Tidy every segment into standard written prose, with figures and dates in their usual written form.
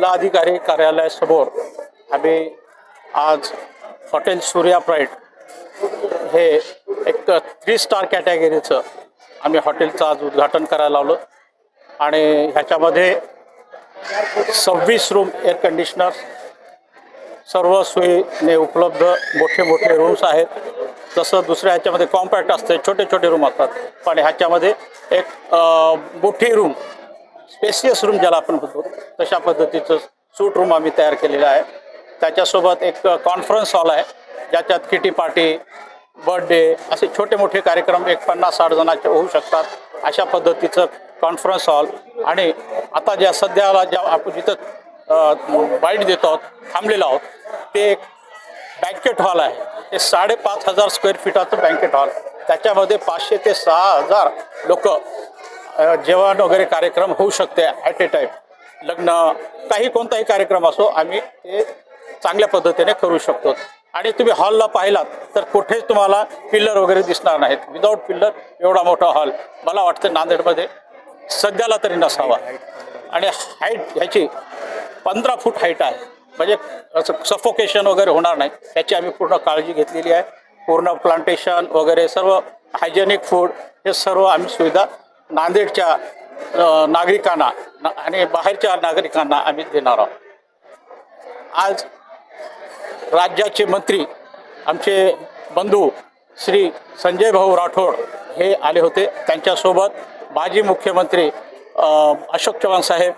जिल्हाधिकारी कार्यालयासमोर आम्ही आज हॉटेल सूर्या प्राईड हे एक 3 स्टार कॅटेगरीचं आम्ही हॉटेलचं आज उद्घाटन करायला लावलं आणि ह्याच्यामध्ये 26 रूम एअर कंडिशनर सर्व सोयीने उपलब्ध मोठे मोठे रूम्स आहेत. जसं दुसऱ्या ह्याच्यामध्ये कॉम्पॅक्ट असते, छोटे छोटे रूम असतात, पण ह्याच्यामध्ये एक मोठी रूम स्पेसियस रूम ज्याला आपण म्हणतो तशा पद्धतीचं सूट रूम आम्ही तयार केलेलं आहे. त्याच्यासोबत एक कॉन्फरन्स हॉल आहे ज्याच्यात किटी पार्टी, बर्थडे असे छोटे मोठे कार्यक्रम 50-60 जणांचे होऊ शकतात. अशा पद्धतीचं कॉन्फरन्स हॉल आणि आता ज्या सध्याला ज्या आपण जिथं बाईट देतो आहोत, थांबलेलो आहोत, ते एक बँकेट हॉल आहे. ते 5,500 स्क्वेअर फीटाचं बँकेट हॉल. त्याच्यामध्ये 500 ते 6,000 लोक जेवण वगैरे कार्यक्रम होऊ शकते ॲट ए टाईम. लग्न काही कोणताही कार्यक्रम असो आम्ही ते चांगल्या पद्धतीने करू शकतो. आणि तुम्ही हॉलला पाहिलात तर कुठेच तुम्हाला पिल्लर वगैरे दिसणार नाहीत. विदाऊट पिल्लर एवढा मोठा हॉल मला वाटतं नांदेडमध्ये सध्याला तरी नसावा. आणि हाईट ह्याची 15 फूट हाईट आहे, म्हणजे असं सफोकेशन वगैरे होणार नाही याची आम्ही पूर्ण काळजी घेतलेली आहे. पूर्ण प्लांटेशन वगैरे सर्व हायजेनिक फूड हे सर्व आम्ही सुविधा नांदेडच्या नागरिकांना आणि बाहेरच्या नागरिकांना आम्ही देणार आहोत. आज राज्याचे मंत्री आमचे बंधू श्री संजय भाऊ राठोड हे आले होते. त्यांच्यासोबत माजी मुख्यमंत्री अशोक चव्हाण साहेब,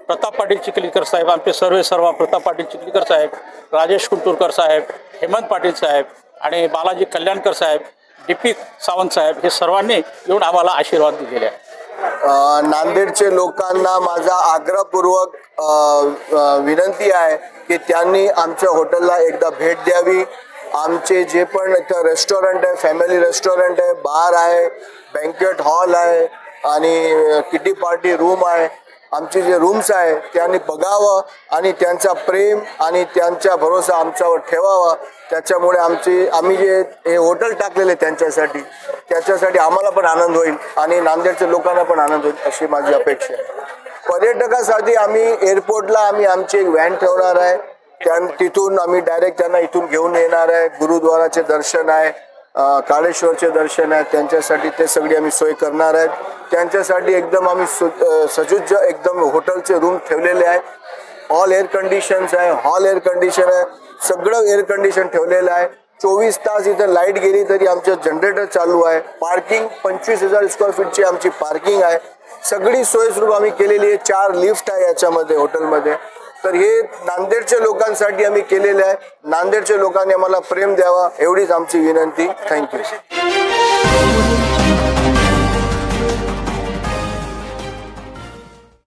प्रताप पाटील चिखलीकर साहेब, आमचे सर्व प्रताप पाटील चिखलीकर साहेब, राजेश कुंटुरकर साहेब, हेमंत पाटील साहेब आणि बालाजी कल्याणकर साहेब, DP सावंत साहेब हे सर्वांनी येऊन आम्हाला आशीर्वाद दिलेले आहे. नांदेडचे लोकांना माझा आग्रहपूर्वक विनंती आहे की त्यांनी आमच्या हॉटेलला एकदा भेट द्यावी. आमचे जे पण इथं रेस्टॉरंट आहे, फॅमिली रेस्टॉरंट आहे, बार आहे, बँकेट हॉल आहे आणि किटी पार्टी रूम आहे, आमचे जे रूम्स आहे त्यांनी बघावं आणि त्यांचा प्रेम आणि त्यांचा भरोसा आमच्यावर ठेवावा. त्याच्यामुळे आम्ही जे हे हॉटेल टाकलेले त्याच्यासाठी आम्हाला पण आनंद होईल आणि नांदेडच्या लोकांना पण आनंद होईल अशी माझी अपेक्षा आहे. पर्यटकासाठी आम्ही एअरपोर्टला आमची एक व्हॅन ठेवणार आहे. तिथून आम्ही डायरेक्ट त्यांना इथून घेऊन येणार आहे. गुरुद्वाराचे दर्शन आहे, काळेश्वरचे दर्शन आहे, त्यांच्यासाठी ते सगळी आम्ही सोय करणार आहेत. त्यांच्यासाठी एकदम आम्ही सज्ज एकदम हॉटेलचे रूम ठेवलेले आहे. ऑल एअर कंडिशन्स आहे, हॉल एअर कंडिशन आहे, सगळं एअर कंडिशन ठेवलेलं आहे. 24 तास इथं लाईट गेली तरी आमचं जनरेटर चालू आहे. पार्किंग 25,000 स्क्वेअर फीटची आमची पार्किंग आहे. सगळी सोयीस्वरूप आम्ही केलेली आहे. 4 लिफ्ट आहे याच्यामध्ये हॉटेलमध्ये. तर हे नांदेडच्या लोकांसाठी आम्ही केलेलं आहे. नांदेडच्या लोकांनी आम्हाला प्रेम द्यावा एवढीच आमची विनंती. थँक्यू.